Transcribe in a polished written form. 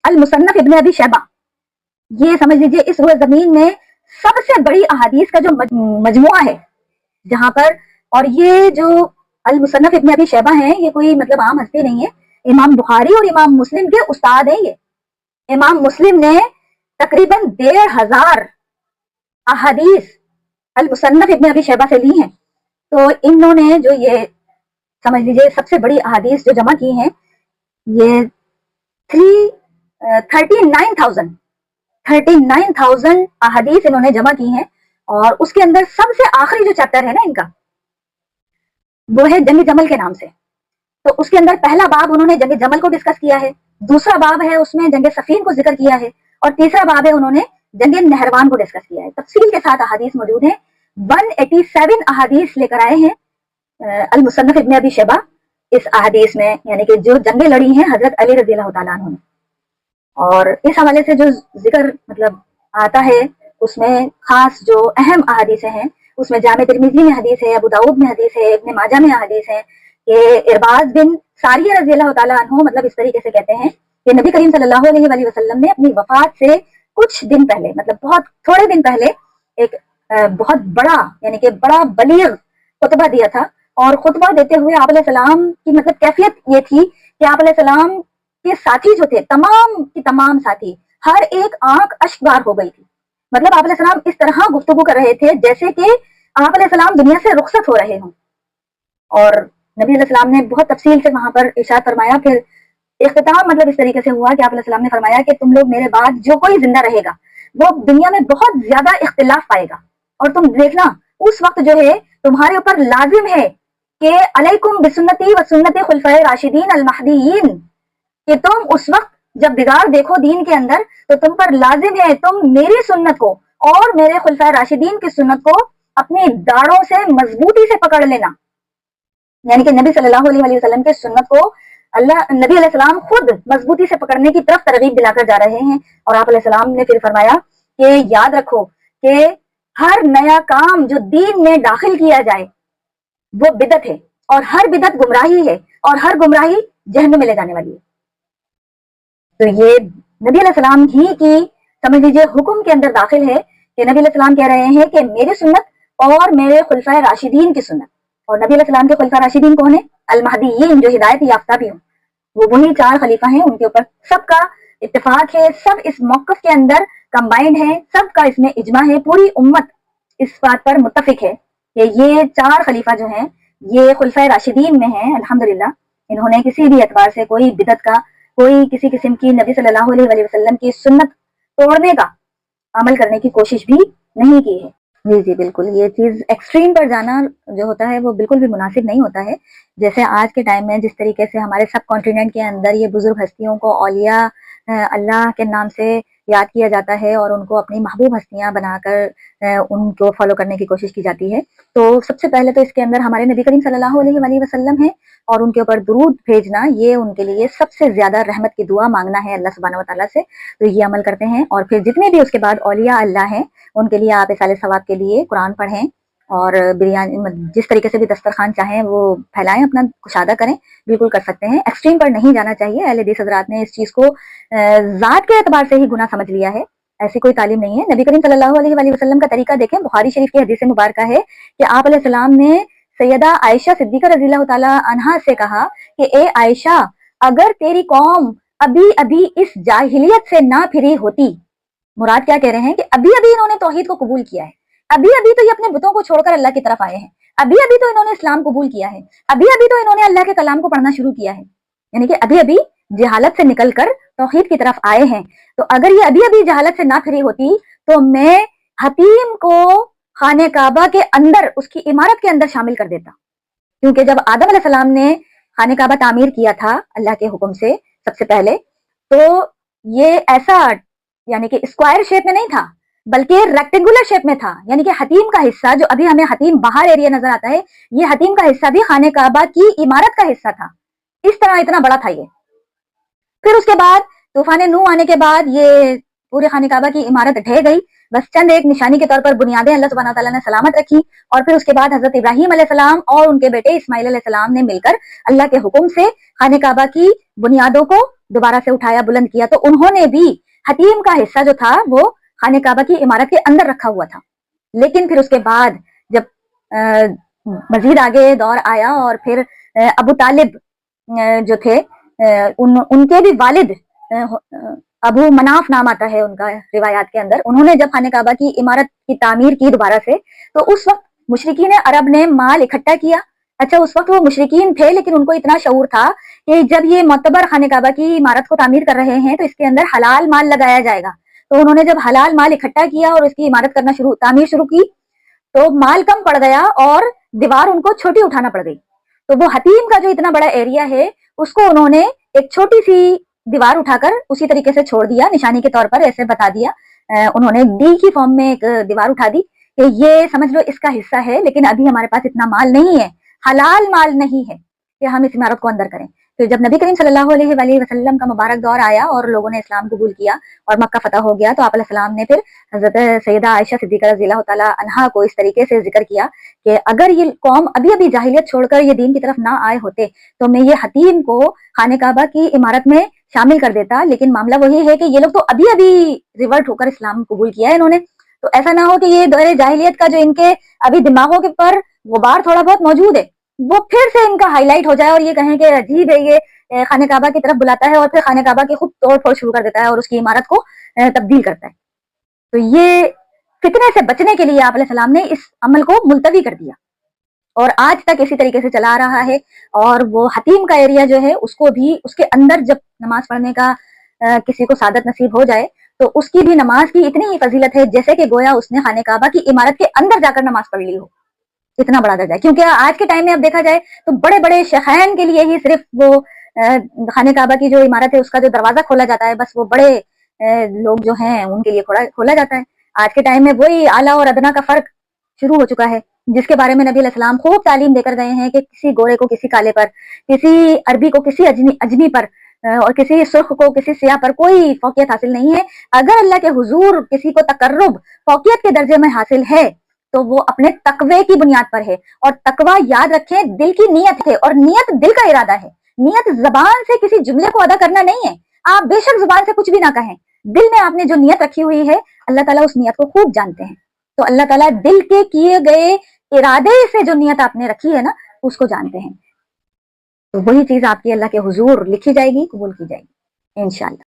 المصنफ इब्न अबी शैबा, ये समझ लीजिए इस रुए जमीन में सबसे बड़ी अहादीस का जो मजमुआ है जहां पर, और ये जो अल मुसन्नफ इब्न अबी शैबा हैं ये कोई मतलब आम हस्ती नहीं है, इमाम बुखारी और इमाम मुस्लिम के उस्ताद हैं ये। इमाम मुस्लिम ने तकरीबन 1500 अहादीस अल मुसन्नफ इब्न अबी शैबा से ली हैं। तो इन्होंने जो ये समझ लीजिए सबसे बड़ी अहादीस जो जमा की हैं ये 39,000 अहादीस इन्होंने जमा की हैं। और उसके अंदर सबसे आखिरी जो चैप्टर है ना इनका, वो है जंग जमल के नाम से। तो उसके अंदर पहला बाब उन्होंने जंग जमल को डिस्कस किया है, दूसरा बाब है उसमें जंग सफीन को जिक्र किया है, और तीसरा बाब है उन्होंने जंग नहरवान को डिस्कस किया है। तफसील के साथ अहादीस मौजूद है। 187 अहादीस लेकर आए हैं अल मुसन्नफ इब्न अबी शैबा इस अहादीस में, यानी कि जो जंगें लड़ी हैं हजरत अली रज़ियल्लाहु ताला अन्हु ने। और इस हवाले से जो जिक्र मतलब आता है उसमें खास जो अहम अहादीस हैं उसमें जामे तिरमिज़ी में हदीस है, अबू दाऊद में हदीस है, इब्न माजा में हदीस है कि इरबाज बिन सारिया रज़ियल्लाहु ताला अन्हु मतलब इस तरीके से कहते हैं कि नबी करीम सल्लल्लाहु अलैहि वसल्लम ने अपनी वफात से कुछ दिन पहले, मतलब बहुत थोड़े दिन पहले, एक बहुत बड़ा यानी कि बड़ा बलीग खुतबा दिया था। और खुतबा देते हुए आप अलैहिस्सलाम की मतलब कैफियत ये थी कि आप अलैहिस्सलाम के साथी जो थे, तमाम की तमाम साथी, हर एक आंख अश्कबार हो गई थी। मतलब आप अलैहिस्सलाम इस तरह गुफ्तगू कर रहे थे जैसे कि आप अलैहिस्सलाम दुनिया से रुखसत हो रहे हों। और नबी अलैहिस्सलाम ने बहुत तफसील से वहां पर इरशाद फरमाया। फिर इख्तिताम मतलब इस तरीके से हुआ कि आप अलैहिस्सलाम ने फरमाया कि तुम लोग मेरे बाद जो कोई जिंदा रहेगा वो दुनिया में बहुत ज्यादा इख्तिलाफ पाएगा, और तुम देखना उस वक्त जो है तुम्हारे ऊपर लाजिम है कि अलैकुम बिसुन्नती व सुन्नती खुलफाए राशिदीन अल महदीयीन, कि तुम उस वक्त जब बिगाड़ देखो दीन के अंदर तो तुम पर लाजिम है तुम मेरी सुन्नत को और मेरे खुलफाए राशिदीन की सुन्नत को अपनी दाढ़ों से मजबूती से पकड़ लेना। यानी कि नबी सल्लल्लाहु अलैहि वसल्लम के सुन्नत को नबी अलैहिस्सलाम खुद मजबूती से पकड़ने की तरफ तरगीब दिलाकर जा रहे हैं। और आप अलैहिस्सलाम ने फिर फरमाया कि याद रखो कि हर नया काम जो दीन में दाखिल किया जाए वो बिदत है, और हर बिदत गुमराही है, और हर गुमराही जहन्नम में ले जाने वाली है। तो ये नबी अलैहिस्सलाम ही की समझ लीजिए हुक्म के अंदर दाखिल है कि नबी अलैहिस्सलाम कह रहे हैं कि मेरी सुन्नत और मेरे खुलफाए राशिदीन की सुन्नत। और नबी अलैहिस्सलाम के खुलफाए राशिदीन कौन है? अल महदीयीन, जो हिदायत याफ्ता भी हों, वो वही 4 खलीफा हैं। उनके ऊपर सबका इत्तेफाक है, सब इस मौक़िफ़ के अंदर कंबाइंड है, सबका इसमें इजमा है, पूरी उम्मत इस बात पर मुत्तफिक है कि ये 4 खलीफा जो हैं ये खुलफाए राशिदीन में हैं। अल्हम्दुलिल्लाह इन्होंने किसी भी एतबार से कोई बिदत का, कोई किसी किस्म की नबी सल्लल्लाहु अलैहि वसल्लम की सुन्नत तोड़ने का अमल करने की कोशिश भी नहीं की है। जी जी बिल्कुल, ये चीज एक्सट्रीम पर जाना जो होता है वो बिल्कुल भी मुनासिब नहीं होता है। जैसे आज के टाइम में जिस तरीके से हमारे सब कॉन्टिनेंट के अंदर ये बुजुर्ग हस्तियों को औलिया अल्लाह के नाम से याद किया जाता है और उनको अपनी महबूब हस्तियां बनाकर उनको फॉलो करने की कोशिश की जाती है। तो सबसे पहले तो इसके अंदर हमारे नबी करीम सल्लल्लाहु अलैहि वसल्लम है, और उनके ऊपर दुरूद भेजना ये उनके लिए सबसे ज्यादा रहमत की दुआ मांगना है अल्लाह सुब्हानहू व तआला से। तो ये अमल करते हैं। और फिर जितने भी उसके बाद औलिया अल्लाह हैं उनके लिए आप इसाले सवाब के लिए कुरान पढ़ें, और बिरयानी जिस तरीके से भी दस्तरखान चाहें वो फैलाएं, अपना कुशादा करें, बिल्कुल कर सकते हैं। एक्सट्रीम पर नहीं जाना चाहिए। अहले हदीस हज़रात ने इस चीज को जात के एतबार से ही गुनाह समझ लिया है, ऐसी कोई तालीम नहीं है। नबी करीम सल्लल्लाहु अलैहि वसल्लम का तरीका देखें, बुखारी शरीफ की हदीस मुबारका है कि आप अलैहिस्सलाम ने सैयदा आयशा सिद्दीका रज़ियल्लाहु ताला अन्हा से कहा कि ए आयशा, अगर तेरी कौम अभी अभी इस जाहिलियत से ना फिरी होती, मुराद क्या कह रहे हैं कि अभी अभी इन्होंने तौहीद को कबूल किया है, अभी अभी तो ये अपने बुतों को छोड़कर अल्लाह की तरफ आए हैं, अभी अभी तो इन्होंने इस्लाम कबूल किया है, अभी अभी तो इन्होंने अल्लाह के कलाम को पढ़ना शुरू किया है, यानी कि अभी अभी जहालत से निकलकर तौहीद की तरफ आए हैं। तो अगर ये अभी अभी जहालत से ना फिरी होती तो मैं हतीम को खाने काबा के अंदर, उसकी इमारत के अंदर शामिल कर देता, क्योंकि जब आदम अलैहिस्सलाम ने खाने काबा तामीर किया था अल्लाह के हुक्म से सबसे पहले, तो ये ऐसा यानी कि स्क्वायर शेप में नहीं था बल्कि रेक्टेंगुलर शेप में था। यानी कि हतीम का हिस्सा, जो अभी हमें हतीम बाहर एरिया नजर आता है, ये हतीम का हिस्सा भी खाने काबा की इमारत का हिस्सा था। इस तरह इतना बड़ा था ये। फिर उसके बाद तूफान नूह आने के बाद ये पूरे खाने काबा की इमारत ढह गई, बस चंद एक निशानी के तौर पर बुनियादें अल्लाह सुब्हानहू व तआला ने सलामत रखी। और फिर उसके बाद हजरत इब्राहीम अलैहिस्सलाम और उनके बेटे इस्माइल अलैहिस्सलाम ने मिलकर अल्लाह के हुक्म से खाने काबा की बुनियादों को दोबारा से उठाया, बुलंद किया, तो उन्होंने भी हतीम का हिस्सा जो था वो खाने काबा की इमारत के अंदर रखा हुआ था। लेकिन फिर उसके बाद जब मजीद आगे दौर आया और फिर अबू तालिब जो थे, उनके भी वालिद अबू मनाफ नाम आता है उनका रिवायात के अंदर, उन्होंने जब खाने काबा की इमारत की तामीर की दोबारा से, तो उस वक्त मुशरिकीन अरब ने माल इकट्ठा किया। अच्छा, उस वक्त वो मुशरिकीन थे, लेकिन उनको इतना शऊर था कि जब ये मोतबर खाने काबा की इमारत को तामीर कर रहे हैं तो इसके अंदर हलाल माल लगाया जाएगा। तो उन्होंने जब हलाल माल इकट्ठा किया और उसकी इमारत करना तामीर शुरू की, तो माल कम पड़ गया और दीवार उनको छोटी उठाना पड़ गई। तो वो हतीम का जो इतना बड़ा एरिया है उसको उन्होंने एक छोटी सी दीवार उठाकर उसी तरीके से छोड़ दिया, निशानी के तौर पर ऐसे बता दिया, उन्होंने डी की फॉर्म में एक दीवार उठा दी कि ये समझ लो इसका हिस्सा है, लेकिन अभी हमारे पास इतना माल नहीं है, हलाल माल नहीं है कि हम इस इमारत को अंदर करें। फिर जब नबी करीम सल्लल्लाहु अलैहि वसल्लम का मुबारक दौर आया और लोगों ने इस्लाम कबूल किया और मक्का फतह हो गया, तो आप अलैहिस्सलाम ने फिर हजरत सैयदा आयशा सिद्दीक़ा रज़ियल्लाहु ताला अन्हा को इस तरीके से जिक्र किया कि अगर ये कौम अभी अभी जाहिलियत छोड़कर ये दीन की तरफ ना आए होते तो मैं ये हतीम को खाने काबा की इमारत में शामिल कर देता। लेकिन मामला वही है कि ये लोग तो अभी अभी रिवर्ट होकर इस्लाम कबूल किया है इन्होंने, तो ऐसा ना हो कि ये दौरे जाहिलियत का जो इनके अभी दिमागों के पर गुबार थोड़ा बहुत मौजूद है वो फिर से इनका हाईलाइट हो जाए और ये कहें कि अजीब है, ये खाने काबा की तरफ बुलाता है और फिर खाने काबा की खुद तोड़ फोड़ शुरू कर देता है और उसकी इमारत को तब्दील करता है। तो ये फितने से बचने के लिए आप अलैहिस्सलाम ने इस अमल को मुलतवी कर दिया और आज तक इसी तरीके से चला आ रहा है। और वो हतीम का एरिया जो है उसको भी उसके अंदर जब नमाज पढ़ने का किसी को सादत नसीब हो जाए तो उसकी भी नमाज की इतनी ही फजीलत है जैसे कि गोया उसने खाने काबा की इमारत के अंदर जाकर नमाज पढ़ ली हो, इतना बड़ा दर्जा है। क्योंकि आज के टाइम में अब देखा जाए तो बड़े बड़े शहरन के लिए ही सिर्फ वो खाने काबा की जो इमारत है उसका जो दरवाजा खोला जाता है, बस वो बड़े लोग जो हैं उनके लिए खोला जाता है। आज के टाइम में वही आला और अदना का फर्क शुरू हो चुका है, जिसके बारे में नबी अलैहिस्सलाम खूब तालीम देकर गए हैं कि किसी गोरे को किसी काले पर, किसी अरबी को किसी अजमी पर और किसी सुर्ख को किसी सियाह पर कोई फौकियत हासिल नहीं है। अगर अल्लाह के हुजूर किसी को तकर्रुब फौकियत के दर्जे में हासिल है तो वो अपने तकवे की बुनियाद पर है। और तकवा याद रखें दिल की नीयत है और नीयत दिल का इरादा है। नीयत जबान से किसी जुमले को अदा करना नहीं है, आप बेशक जुबान से कुछ भी ना कहें, दिल में आपने जो नीयत रखी हुई है अल्लाह ताला उस नीयत को खूब जानते हैं। तो अल्लाह ताला दिल के किए गए इरादे से जो नीयत आपने रखी है ना उसको जानते हैं। तो वही चीज आपकी अल्लाह के हुजूर लिखी जाएगी, कबूल की जाएगी इंशाअल्लाह।